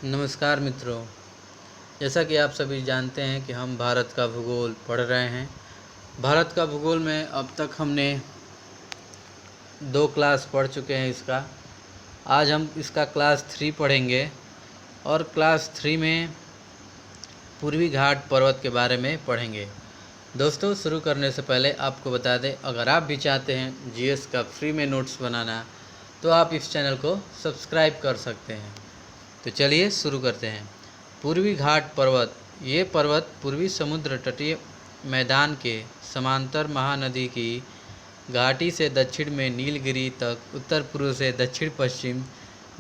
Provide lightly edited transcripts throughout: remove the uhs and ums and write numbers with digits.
नमस्कार मित्रों। जैसा कि आप सभी जानते हैं कि हम भारत का भूगोल पढ़ रहे हैं। भारत का भूगोल में अब तक हमने 2 क्लास पढ़ चुके हैं इसका। आज हम इसका क्लास 3 पढ़ेंगे और क्लास 3 में पूर्वी घाट पर्वत के बारे में पढ़ेंगे। दोस्तों, शुरू करने से पहले आपको बता दें, अगर आप भी चाहते हैं जीएस का फ्री में नोट्स बनाना तो आप इस चैनल को सब्सक्राइब कर सकते हैं। तो चलिए शुरू करते हैं। पूर्वी घाट पर्वत। ये पर्वत पूर्वी समुद्र तटीय मैदान के समांतर महानदी की घाटी से दक्षिण में नीलगिरी तक उत्तर पूर्व से दक्षिण पश्चिम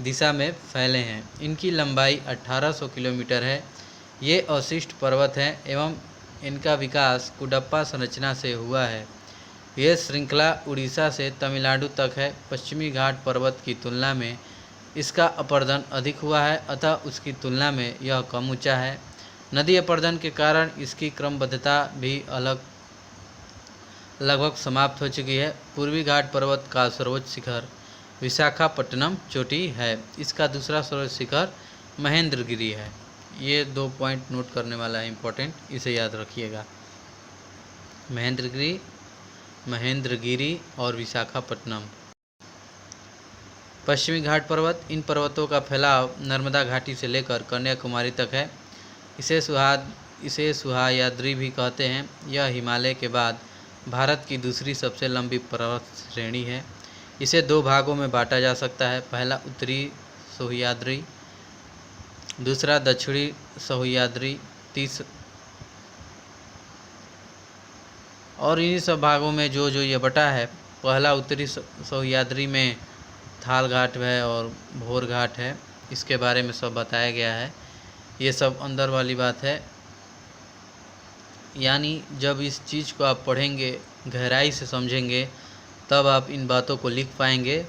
दिशा में फैले हैं। इनकी लंबाई 1800 किलोमीटर है। ये अवशिष्ट पर्वत हैं एवं इनका विकास कुडप्पा संरचना से हुआ है। यह श्रृंखला उड़ीसा से तमिलनाडु तक है। पश्चिमी घाट पर्वत की तुलना में इसका अपर्दन अधिक हुआ है, अतः उसकी तुलना में यह कम ऊंचा है। नदी अपर्दन के कारण इसकी क्रमबद्धता भी लगभग समाप्त हो चुकी है। पूर्वी घाट पर्वत का सर्वोच्च शिखर विशाखापट्टनम चोटी है। इसका दूसरा सर्वोच्च शिखर महेंद्रगिरी है। ये 2 पॉइंट नोट करने वाला है, इम्पोर्टेंट, इसे याद रखिएगा। महेंद्रगिरी और विशाखापट्टनम। पश्चिमी घाट पर्वत। इन पर्वतों का फैलाव नर्मदा घाटी से लेकर कन्याकुमारी तक है। इसे सुहायाद्री भी कहते हैं। यह हिमालय के बाद भारत की दूसरी सबसे लंबी पर्वत श्रेणी है। इसे 2 भागों में बांटा जा सकता है। पहला उत्तरी सह्याद्री, दूसरा दक्षिणी सह्याद्री। और इन्हीं सब भागों में जो ये बटा है, पहला उत्तरी सह्याद्री में थाल घाट है और भोर घाट है। इसके बारे में सब बताया गया है। ये सब अंदर वाली बात है, यानी जब इस चीज़ को आप पढ़ेंगे, गहराई से समझेंगे, तब आप इन बातों को लिख पाएंगे।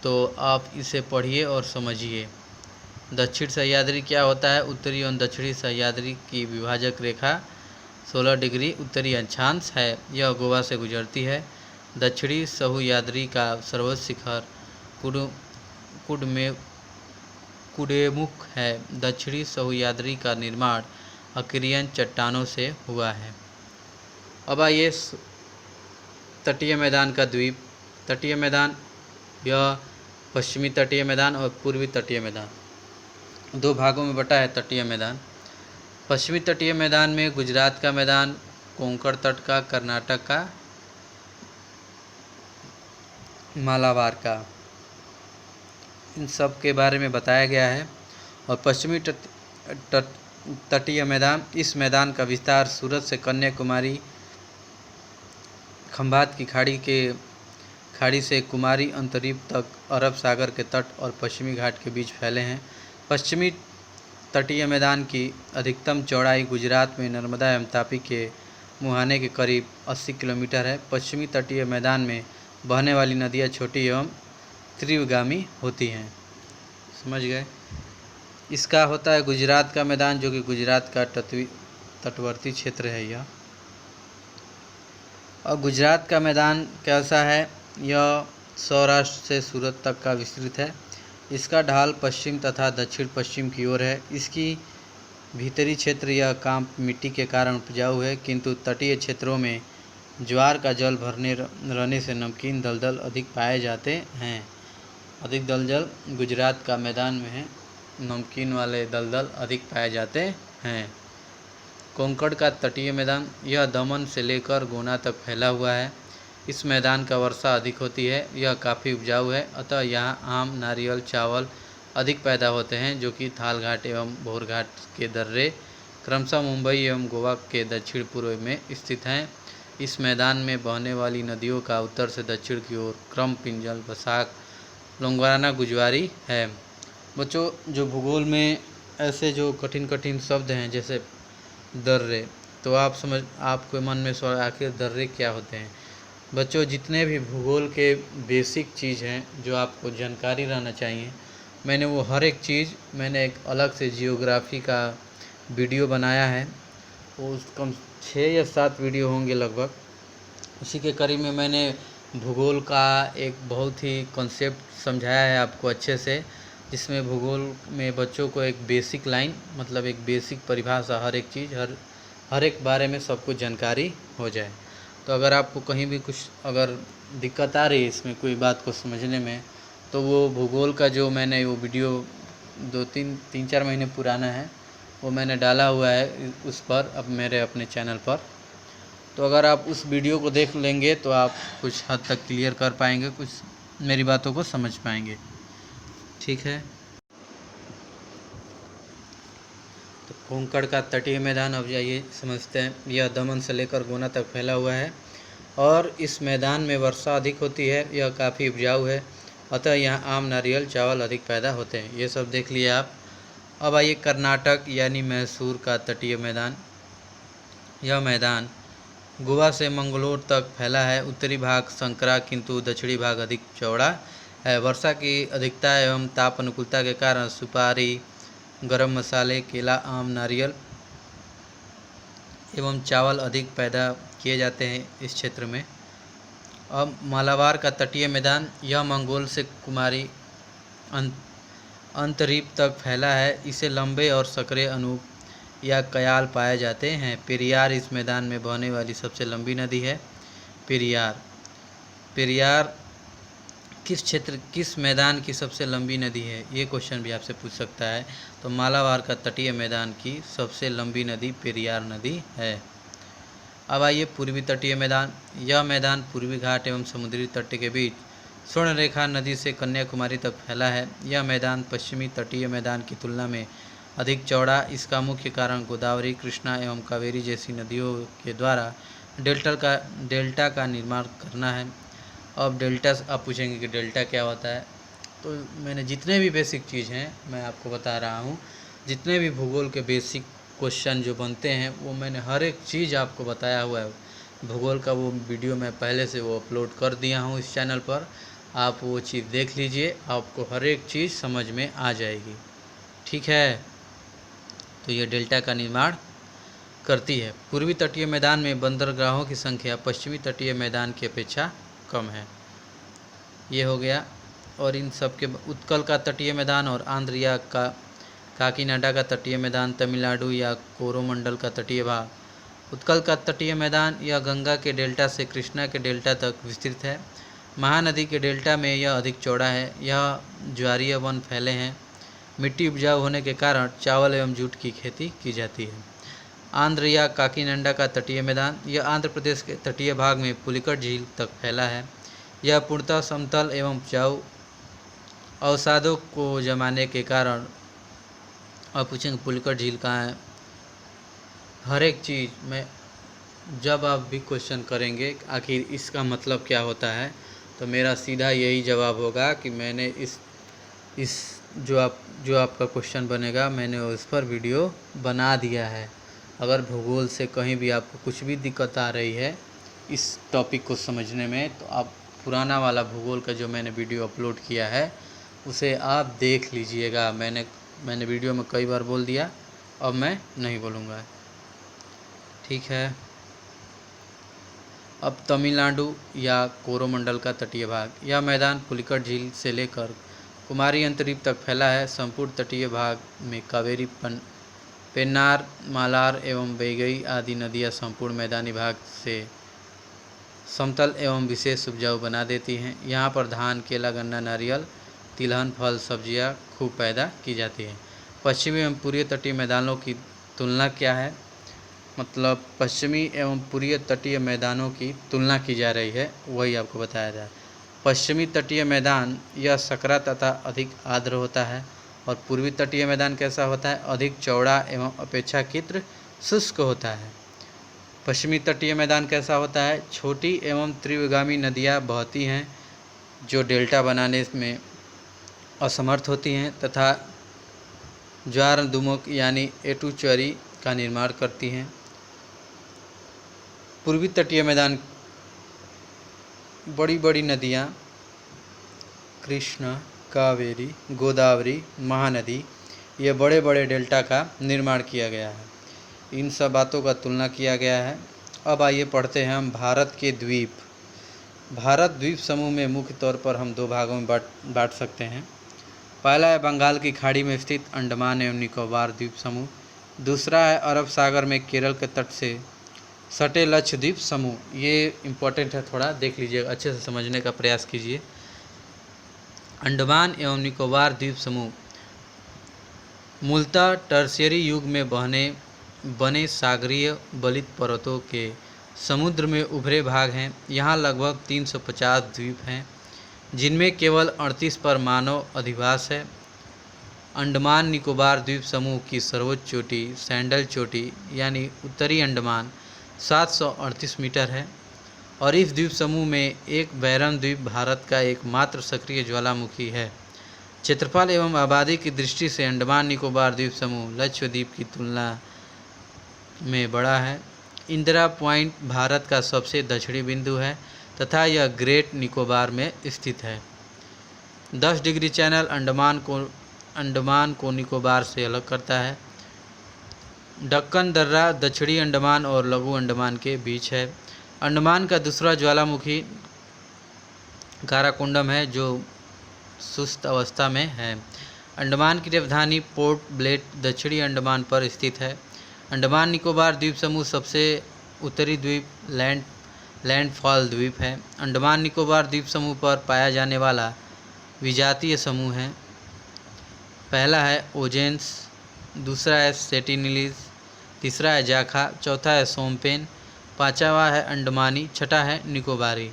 तो आप इसे पढ़िए और समझिए। दक्षिण सह्याद्री क्या होता है? उत्तरी और दक्षिणी सह्याद्री की विभाजक रेखा 16 डिग्री उत्तरी अक्षांश है। यह गोवा से गुजरती है। दक्षिणी सह्याद्री का सर्वोच्च शिखर कुडेमुख है। दक्षिणी सह्याद्री का निर्माण अकीरियन चट्टानों से हुआ है। अब आइए तटीय मैदान का द्वीप। तटीय मैदान, यह पश्चिमी तटीय मैदान और पूर्वी तटीय मैदान 2 भागों में बटा है। तटीय मैदान, पश्चिमी तटीय मैदान में गुजरात का मैदान, कोंकण तट का, कर्नाटक का, मालाबार का, इन सब के बारे में बताया गया है। और पश्चिमी तटीय मैदान, इस मैदान का विस्तार सूरत से कन्याकुमारी, खंभात की खाड़ी से कुमारी अंतरीप तक, अरब सागर के तट और पश्चिमी घाट के बीच फैले हैं। पश्चिमी तटीय मैदान की अधिकतम चौड़ाई गुजरात में नर्मदा एवं तापी के मुहाने के करीब 80 किलोमीटर है। पश्चिमी तटीय मैदान में बहने वाली नदियाँ छोटी एवं तीव्रगामी होती हैं। समझ गए? इसका होता है गुजरात का मैदान, जो कि गुजरात का तटवर्ती क्षेत्र है यह। और गुजरात का मैदान कैसा है? यह सौराष्ट्र से सूरत तक का विस्तृत है। इसका ढाल पश्चिम तथा दक्षिण पश्चिम की ओर है। इसकी भीतरी क्षेत्र यह कांप मिट्टी के कारण उपजाऊ है, किंतु तटीय क्षेत्रों में ज्वार का जल भरने रहने से नमकीन दलदल अधिक पाए जाते हैं। अधिक दलदल गुजरात का मैदान में है, नमकीन वाले दलदल अधिक पाए जाते हैं। कोंकण का तटीय मैदान, यह दमन से लेकर गोना तक फैला हुआ है। इस मैदान का वर्षा अधिक होती है। यह काफ़ी उपजाऊ है, अतः यहाँ आम, नारियल, चावल अधिक पैदा होते हैं, जो कि थाल घाट एवं भोर घाट के दर्रे क्रमशः मुंबई एवं गोवा के दक्षिण पूर्व में स्थित हैं। इस मैदान में बहने वाली नदियों का उत्तर से दक्षिण की ओर क्रम पिंजल, बसाक, लोंगवाना, गुजवारी है। बच्चों, जो भूगोल में ऐसे जो कठिन कठिन शब्द हैं जैसे दर्रे, तो आपके मन में सवाल, आखिर दर्रे क्या होते हैं? बच्चों, जितने भी भूगोल के बेसिक चीज़ हैं जो आपको जानकारी रहना चाहिए, मैंने वो हर एक चीज़ एक अलग से जियोग्राफी का वीडियो बनाया है। वो कम 6 या 7 वीडियो होंगे लगभग। उसी के करीब में मैंने भूगोल का एक बहुत ही कॉन्सेप्ट समझाया है आपको अच्छे से, इसमें भूगोल में बच्चों को एक बेसिक लाइन मतलब एक बेसिक परिभाषा हर एक चीज़ हर एक बारे में सब कुछ जानकारी हो जाए। तो अगर आपको कहीं भी कुछ अगर दिक्कत आ रही है इसमें कोई बात को समझने में, तो वो भूगोल का जो मैंने वो वीडियो 3-4 महीने पुराना है, वो मैंने डाला हुआ है उस पर अब मेरे अपने चैनल पर। तो अगर आप उस वीडियो को देख लेंगे तो आप कुछ हद तक क्लियर कर पाएंगे, कुछ मेरी बातों को समझ पाएंगे। ठीक है। तो कोंकण का तटीय मैदान अब जाइए समझते हैं। यह दमन से लेकर गोना तक फैला हुआ है और इस मैदान में वर्षा अधिक होती है। यह काफ़ी उपजाऊ है, अतः यहाँ आम, नारियल, चावल अधिक पैदा होते हैं। ये सब देख लिए आप। अब आइए कर्नाटक यानी मैसूर का तटीय मैदान। यह मैदान गोवा से मंगलोर तक फैला है। उत्तरी भाग संकरा किंतु दक्षिणी भाग अधिक चौड़ा है। वर्षा की अधिकता एवं ताप अनुकूलता के कारण सुपारी, गरम मसाले, केला, आम, नारियल एवं चावल अधिक पैदा किए जाते हैं इस क्षेत्र में। अब मालाबार का तटीय मैदान, यह मंगोल से कुमारी अंतरीप तक फैला है। इसे लंबे और सकरे अनूप या कयाल पाए जाते हैं। पेरियार इस मैदान में बहने वाली सबसे लंबी नदी है। पेरियार किस मैदान की सबसे लंबी नदी है, ये क्वेश्चन भी आपसे पूछ सकता है। तो मालाबार का तटीय मैदान की सबसे लंबी नदी पेरियार नदी है। अब आइए पूर्वी तटीय मैदान। यह मैदान पूर्वी घाट एवं समुद्री तट के बीच स्वर्णरेखा नदी से कन्याकुमारी तक फैला है। यह मैदान पश्चिमी तटीय मैदान की तुलना में अधिक चौड़ा। इसका मुख्य कारण गोदावरी, कृष्णा एवं कावेरी जैसी नदियों के द्वारा डेल्टा का निर्माण करना है। अब डेल्टा आप पूछेंगे कि डेल्टा क्या होता है, तो मैंने जितने भी बेसिक चीज़ हैं मैं आपको बता रहा हूँ। जितने भी भूगोल के बेसिक क्वेश्चन जो बनते हैं वो मैंने हर एक चीज़ आपको बताया हुआ है। भूगोल का वो वीडियो मैं पहले से वो अपलोड कर दिया हूँ इस चैनल पर, आप वो चीज़ देख लीजिए, आपको हर एक चीज़ समझ में आ जाएगी। ठीक है। तो ये डेल्टा का निर्माण करती है। पूर्वी तटीय मैदान में बंदरगाहों की संख्या पश्चिमी तटीय मैदान की अपेक्षा कम है। ये हो गया। और इन सब के उत्कल का तटीय मैदान और आंध्र या काकीनाडा का तटीय मैदान, तमिलनाडु या कोरोमंडल का तटीय भाग। उत्कल का तटीय मैदान यह गंगा के डेल्टा से कृष्णा के डेल्टा तक विस्तृत है। महानदी के डेल्टा में यह अधिक चौड़ा है। यह ज्वारीय वन फैले हैं। मिट्टी उपजाऊ होने के कारण चावल एवं जूट की खेती की जाती है। आंध्र या काकीनाडा का तटीय मैदान, यह आंध्र प्रदेश के तटीय भाग में पुलिकट झील तक फैला है। यह पूर्णतः समतल एवं उपजाऊ अवसादों को जमाने के कारण। आप पूछेंगे पुलिकट झील कहाँ है, हर एक चीज़ में जब आप भी क्वेश्चन करेंगे आखिर इसका मतलब क्या होता है, तो मेरा सीधा यही जवाब होगा कि मैंने इस जो आपका क्वेश्चन बनेगा मैंने उस पर वीडियो बना दिया है। अगर भूगोल से कहीं भी आपको कुछ भी दिक्कत आ रही है इस टॉपिक को समझने में, तो आप पुराना वाला भूगोल का जो मैंने वीडियो अपलोड किया है उसे आप देख लीजिएगा। मैंने वीडियो में कई बार बोल दिया, अब मैं नहीं बोलूँगा। ठीक है। अब तमिलनाडु या कोरोमंडल का तटीय भाग, यह मैदान पुलिकट झील से लेकर कुमारी अंतरीप तक फैला है। संपूर्ण तटीय भाग में कावेरी, पेन्नार, मालार एवं वैगई आदि नदियाँ संपूर्ण मैदानी भाग से समतल एवं विशेष उपजाऊ बना देती हैं। यहाँ पर धान, केला, गन्ना, नारियल, तिलहन, फल, सब्जियाँ खूब पैदा की जाती हैं। पश्चिमी एवं पूर्वी तटीय मैदानों की तुलना क्या है, मतलब पश्चिमी एवं पूर्वी तटीय मैदानों की तुलना की जा रही है, वही आपको बताया जाए। पश्चिमी तटीय मैदान यह सकरा तथा अधिक आर्द्र होता है और पूर्वी तटीय मैदान कैसा होता है, अधिक चौड़ा एवं अपेक्षाकृत शुष्क होता है। पश्चिमी तटीय मैदान कैसा होता है, छोटी एवं त्रिविगामी नदियाँ बहती हैं जो डेल्टा बनाने में असमर्थ होती हैं तथा ज्वारनदुमुक यानी एटुचरी का निर्माण करती हैं। पूर्वी तटीय मैदान बड़ी बड़ी नदियाँ कृष्णा, कावेरी, गोदावरी, महानदी, ये बड़े बड़े डेल्टा का निर्माण किया गया है। इन सब बातों का तुलना किया गया है। अब आइए पढ़ते हैं हम भारत के द्वीप। भारत द्वीप समूह में मुख्य तौर पर हम दो भागों में बांट सकते हैं। पहला है बंगाल की खाड़ी में स्थित अंडमान एवं निकोबार द्वीप समूह। दूसरा है अरब सागर में केरल के तट से सटे लक्षद्वीप समूह। ये इम्पोर्टेंट है, थोड़ा देख लीजिए, अच्छे से समझने का प्रयास कीजिए। अंडमान एवं निकोबार द्वीप समूह मूलतः टर्शियरी युग में बने सागरीय बलित पर्वतों के समुद्र में उभरे भाग हैं। यहाँ लगभग 350 द्वीप हैं, जिनमें केवल 38 पर मानव अधिवास है। अंडमान निकोबार द्वीप समूह की सर्वोच्च चोटी सैंडल चोटी यानी उत्तरी अंडमान 738 मीटर है और इस द्वीप समूह में एक बैरम द्वीप भारत का एकमात्र सक्रिय ज्वालामुखी है। क्षेत्रफल एवं आबादी की दृष्टि से अंडमान निकोबार द्वीप समूह लक्षद्वीप की तुलना में बड़ा है। इंदिरा पॉइंट भारत का सबसे दक्षिणी बिंदु है तथा यह ग्रेट निकोबार में स्थित है। 10 डिग्री चैनल अंडमान को निकोबार से अलग करता है। दक्कन दर्रा दक्षिणी अंडमान और लघु अंडमान के बीच है। अंडमान का दूसरा ज्वालामुखी काराकोंडम है, जो सुस्त अवस्था में है। अंडमान की राजधानी पोर्ट ब्लेयर दक्षिणी अंडमान पर स्थित है। अंडमान निकोबार द्वीप समूह सबसे उत्तरी द्वीप लैंडफॉल द्वीप है। अंडमान निकोबार द्वीप समूह पर पाया जाने वाला विजातीय समूह है। पहला है ओजेंस, दूसरा है सेटिनिलीज, तीसरा है जाखा, चौथा है सोमपेन, पांचवा है अंडमानी, छठा है निकोबारी।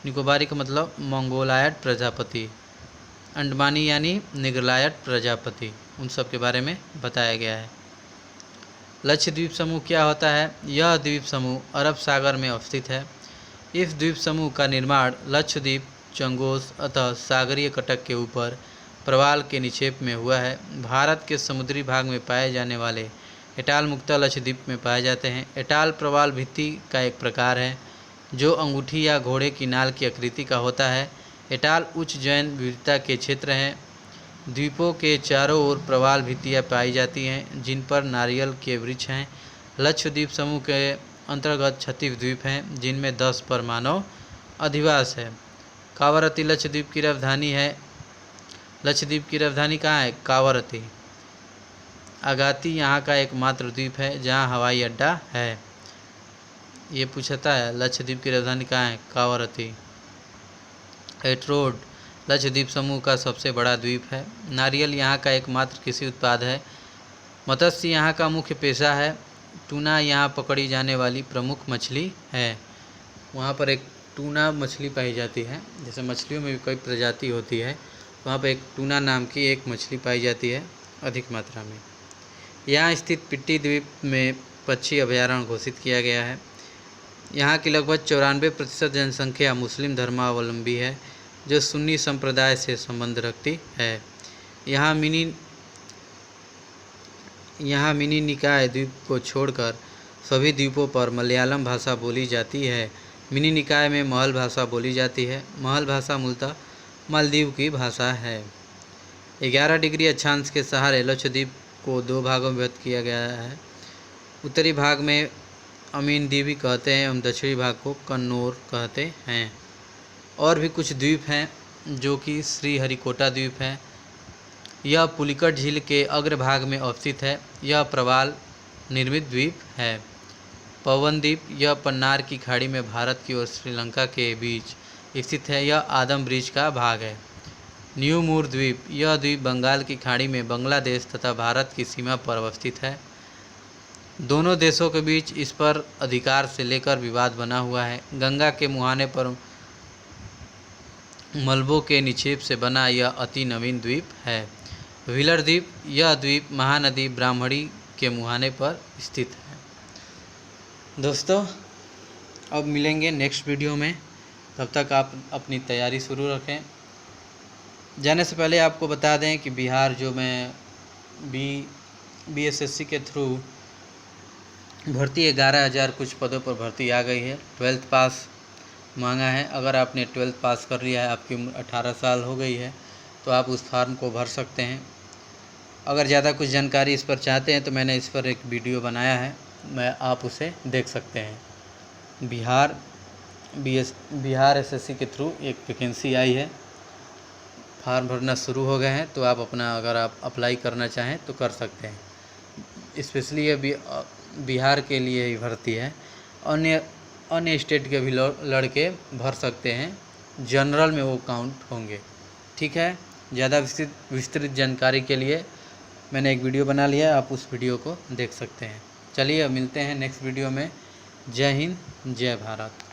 निकोबारी का मतलब मंगोलायड प्रजापति, अंडमानी यानी निगरलायड प्रजापति, उन सब के बारे में बताया गया है। लक्षद्वीप समूह क्या होता है? यह द्वीप समूह अरब सागर में अवस्थित है। इस द्वीप समूह का निर्माण लक्षद्वीप चंगोस अतः सागरीय कटक के ऊपर प्रवाल के निक्षेप में हुआ है। भारत के समुद्री भाग में पाए जाने वाले एटाल मुक्ता लक्षद्वीप में पाए जाते हैं। एटाल प्रवाल भित्ति का एक प्रकार है जो अंगूठी या घोड़े की नाल की आकृति का होता है। एटाल उच्च जैन विविधता के क्षेत्र हैं। द्वीपों के चारों ओर प्रवाल भित्तियाँ पाई जाती हैं जिन पर नारियल के वृक्ष हैं। लक्षद्वीप समूह के अंतर्गत 36 द्वीप हैं जिनमें 10 पर मानव अधिवास है। कावरती लक्षद्वीप की राजधानी है। लक्षद्वीप की राजधानी कहाँ है? कावरती। अगाती यहाँ का एकमात्र द्वीप है जहाँ हवाई अड्डा है। ये पूछता है लक्षद्वीप की राजधानी कहाँ है? कावरती। एट्रोड लक्षद्वीप समूह का सबसे बड़ा द्वीप है। नारियल यहाँ का एकमात्र कृषि उत्पाद है। मत्स्य यहाँ का मुख्य पेशा है। टूना यहाँ पकड़ी जाने वाली प्रमुख मछली है। वहाँ पर एक टूना मछली पाई जाती है। जैसे मछलियों में भी कई प्रजाति होती है, वहाँ पर एक टूना नाम की एक मछली पाई जाती है अधिक मात्रा में। यहाँ स्थित पिट्टी द्वीप में पक्षी अभयारण्य घोषित किया गया है। यहाँ की लगभग 94% जनसंख्या मुस्लिम धर्मावलंबी है जो सुन्नी संप्रदाय से संबंध रखती है। यहाँ मिनी निकाय द्वीप को छोड़कर सभी द्वीपों पर मलयालम भाषा बोली जाती है। मिनी निकाय में महल भाषा बोली जाती है। महल भाषा मूलतः मालदीव की भाषा है। 11 डिग्री अक्षांश के सहारे लक्षद्वीप को 2 भागों में विभक्त किया गया है। उत्तरी भाग में अमीन द्वीप कहते हैं एवं दक्षिणी भाग को कन्नौर कहते हैं। और भी कुछ द्वीप हैं जो कि श्रीहरिकोटा द्वीप है। यह पुलिकट झील के अग्रभाग में अवस्थित है। यह प्रवाल निर्मित द्वीप है। पवन द्वीप यह पन्नार की खाड़ी में भारत की और श्रीलंका के बीच स्थित है। यह आदम ब्रिज का भाग है। न्यू मूर द्वीप यह द्वीप बंगाल की खाड़ी में बांग्लादेश तथा भारत की सीमा पर अवस्थित है। दोनों देशों के बीच इस पर अधिकार से लेकर विवाद बना हुआ है। गंगा के मुहाने पर मलबों के निक्षेप से बना यह अति नवीन द्वीप है। व्हीलर द्वीप यह द्वीप महानदी ब्राह्मणी के मुहाने पर स्थित है। दोस्तों, अब मिलेंगे नेक्स्ट वीडियो में, तब तक आप अपनी तैयारी शुरू रखें। जाने से पहले आपको बता दें कि बिहार जो मैं BSSC के थ्रू भर्ती 11,000 कुछ पदों पर भर्ती आ गई है। 12th पास मांगा है। अगर आपने 12th पास कर लिया है, आपकी उम्र 18 साल हो गई है, तो आप उस फॉर्म को भर सकते हैं। अगर ज़्यादा कुछ जानकारी इस पर चाहते हैं तो मैंने इस पर एक वीडियो बनाया है, आप उसे देख सकते हैं। बिहार SSC के थ्रू एक वैकेंसी आई है, फार्म भरना शुरू हो गए हैं, तो आप अपना अगर आप अप्लाई करना चाहें तो कर सकते हैं। स्पेशली ये बिहार के लिए ही भर्ती है, अन्य स्टेट के भी लड़के भर सकते हैं, जनरल में वो काउंट होंगे। ठीक है, ज़्यादा विस्तृत जानकारी के लिए मैंने एक वीडियो बना लिया है, आप उस वीडियो को देख सकते हैं। चलिए अब मिलते हैं नेक्स्ट वीडियो में। जय हिंद, जय भारत।